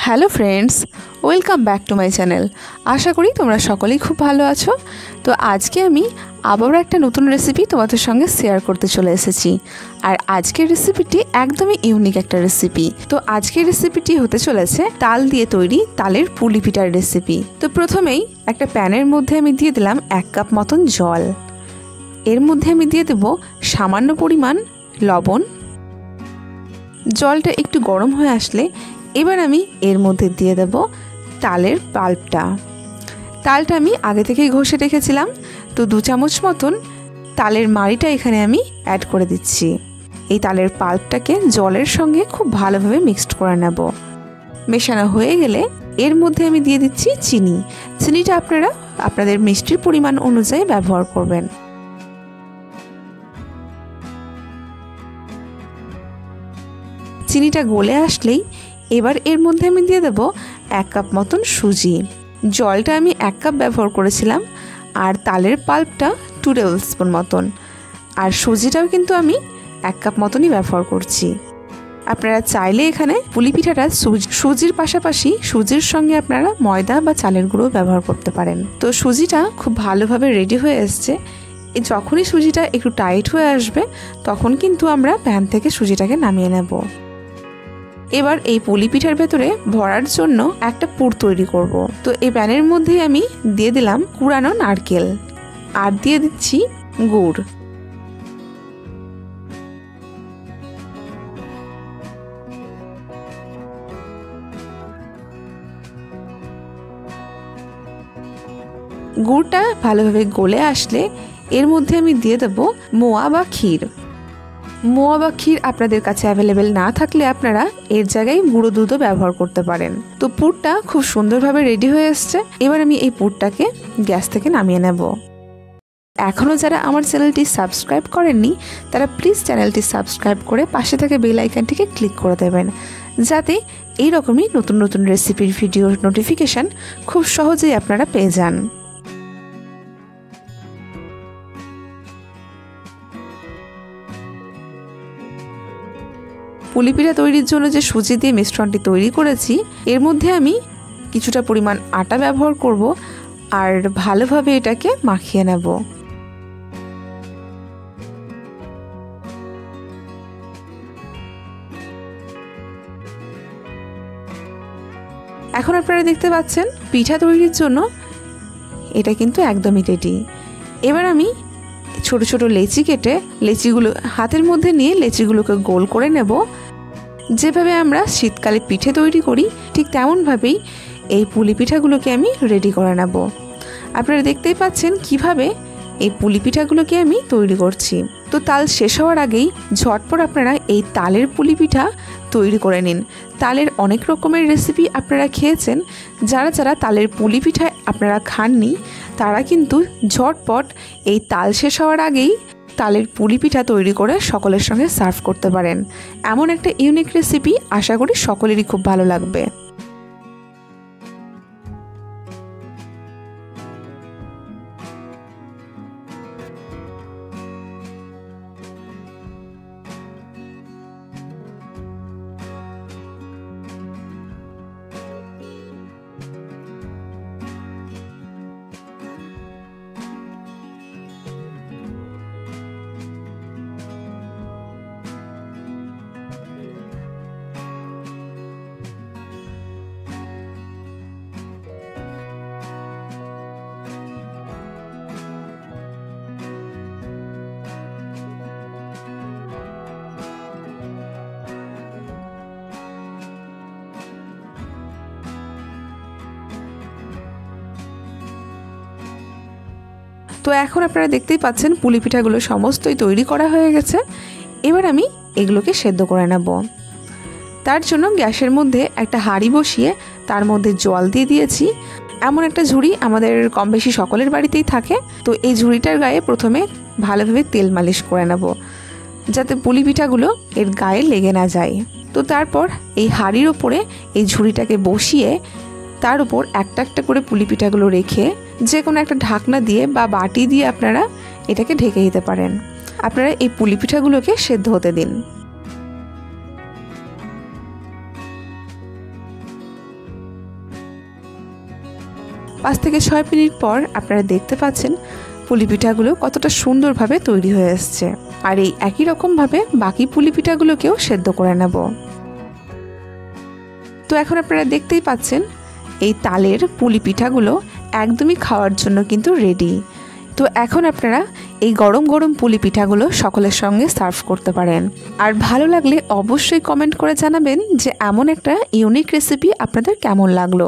Hello friends, welcome back to my channel. আশা করি তোমরা সকলেই খুব ভালো আছো। তো আজকে আমি আবারও একটা নতুন রেসিপি তোমাদের সঙ্গে শেয়ার করতে চলে এসেছি। আর আজকের রেসিপিটি একদমই ইউনিক একটা রেসিপি। তো আজকের রেসিপিটি হতে চলেছে তাল দিয়ে তৈরি তালের পুলি পিঠার রেসিপি। তো প্রথমেই একটা প্যানের মধ্যে আমি দিয়ে দিলাম 1 কাপ মতন জল। এর মধ্যে আমি দিয়ে দেব সামান্য পরিমাণ লবণ। জলটা একটু গরম হয়ে আসলে এবার আমি এর মধ্যে দিয়ে দেব তালের পাল্পটা। তালটা আমি আগে থেকেই ঘষে রেখেছিলাম, তো 2 চামচ মতন তালের মাড়িটা এখানে আমি অ্যাড করে দিচ্ছি। এই তালের পাল্পটাকে জলের সঙ্গে খুব ভালোভাবে মিক্সড করে নেব। মেশানো হয়ে গেলে এর মধ্যে আমি দিয়ে দিচ্ছি চিনি। চিনিটা আপনারা আপনাদের মিষ্টির পরিমাণ অনুযায়ী ব্যবহার করবেন। চিনিটা গলে আসলেই এবার এর মধ্যে আমি দিয়ে দেব 1 কাপ মতন সুজি। জলটা আমি 1 কাপ ব্যবহার করেছিলাম, আর তালের পাল্পটা 2 টেবিল স্পুন মতন, আর সুজিটাও কিন্তু আমি 1 কাপ মতনই ব্যবহার করছি। আপনারা চাইলে এখানে পুলি পিঠাটা সুজির পাশাপাশি সুজির সঙ্গে আপনারা ময়দা বা চালের গুঁড়ো ব্যবহার করতে পারেন। তো সুজিটা খুব ভালোভাবে রেডি হয়ে এসছে। যখনই সুজিটা একটু টাইট হয়ে আসবে তখন কিন্তু আমরা প্যান থেকে সুজিটাকে নামিয়ে নেব। এবার এই পুলি পিঠার ভেতরে ভরার জন্য একটা পুর তৈরি করব। তো এই প্যানের মধ্যেই আমি দিয়ে দিলাম কুড়ানো নারকেল, আর দিয়ে দিচ্ছি গুড়। গুড়টা ভালোভাবে গলে আসলে এর মধ্যে আমি দিয়ে দেব মোয়া বা ক্ষীর। মোয়া বা ক্ষীর আপনাদের কাছে অ্যাভেলেবেল না থাকলে আপনারা এর জায়গায় গুঁড়ো দুধও ব্যবহার করতে পারেন। তো পুরটা খুব সুন্দরভাবে রেডি হয়ে এসছে। এবার আমি এই পুরটাকে গ্যাস থেকে নামিয়ে নেব। এখনও যারা আমার চ্যানেলটি সাবস্ক্রাইব করেননি তারা প্লিজ চ্যানেলটি সাবস্ক্রাইব করে পাশে থাকা বেল আইকনটিকে ক্লিক করে দেবেন, যাতে এই রকমই নতুন নতুন রেসিপির ভিডিওর নোটিফিকেশান খুব সহজেই আপনারা পেয়ে যান। পুলি পিঠা তৈরির জন্য যে সুজি দিয়ে মিশ্রণটি তৈরি করেছি এর মধ্যে আমি কিছুটা পরিমাণ আটা ব্যবহার করব, আর ভালোভাবে এটাকে মাখিয়ে নেব। এখন আপনারা দেখতে পাচ্ছেন পিঠা তৈরির জন্য এটা কিন্তু একদমই রেডি। এবার আমি ছোট ছোট লেচি কেটে লেচিগুলো হাতের মধ্যে নিয়ে লেচিগুলোকে গোল করে নেব। যেভাবে আমরা শীতকালে পিঠে তৈরি করি ঠিক তেমনভাবেই এই পুলি পিঠাগুলোকে আমি রেডি করে নেব। আপনারা দেখতেই পাচ্ছেন কিভাবে এই পুলি পিঠাগুলোকে আমি তৈরি করছি। তো তাল শেষ হওয়ার আগেই ঝটপট আপনারা এই তালের পুলি পিঠা তৈরি করে নিন। তালের অনেক রকমের রেসিপি আপনারা খেয়েছেন, যারা যারা তালের পুলি পিঠা আপনারা খাননি তারা কিন্তু ঝটপট এই তাল শেষ হওয়ার আগেই তালের পুলি পিঠা তৈরি করে সকলের সঙ্গে সার্ভ করতে পারেন। এমন একটা ইউনিক রেসিপি আশা করি সকলেরই খুব ভালো লাগবে। তো এখন আপনারা দেখতেই পাচ্ছেন পুলি পিঠাগুলো সমস্তই তৈরি করা হয়ে গেছে। এবার আমি এগুলোকে সেদ্ধ করে নেব। তার জন্য গ্যাসের মধ্যে একটা হাঁড়ি বসিয়ে তার মধ্যে জল দিয়ে দিয়েছি। এমন একটা ঝুড়ি আমাদের কম বেশি সকলের বাড়িতেই থাকে। তো এই ঝুড়িটার গায়ে প্রথমে ভালোভাবে তেল মালিশ করে নেব, যাতে পুলি পিঠাগুলো এর গায়ে লেগে না যায়। তো তারপর এই হাঁড়ির ওপরে এই ঝুড়িটাকে বসিয়ে তার উপর একটা একটা করে পুলি পিঠাগুলো রেখে যে কোনো একটা ঢাকনা দিয়ে বা বাটি দিয়ে আপনারা এটাকে ঢেকে দিতে পারেন। আপনারা এই পুলি পিঠাগুলোকে সেদ্ধ হতে দিন। 5 থেকে 6 মিনিট পর আপনারা দেখতে পাচ্ছেন পুলি পিঠাগুলো কতটা সুন্দরভাবে তৈরি হয়ে এসছে। আর এই একই রকমভাবে বাকি পুলি পিঠাগুলোকেও সেদ্ধ করে নেব। তো এখন আপনারা দেখতেই পাচ্ছেন এই তালের পুলি পিঠাগুলো একদমই খাওয়ার জন্য কিন্তু রেডি। তো এখন আপনারা এই গরম গরম পুলি পিঠাগুলো সকলের সঙ্গে সার্ভ করতে পারেন। আর ভালো লাগলে অবশ্যই কমেন্ট করে জানাবেন যে এমন একটা ইউনিক রেসিপি আপনাদের কেমন লাগলো।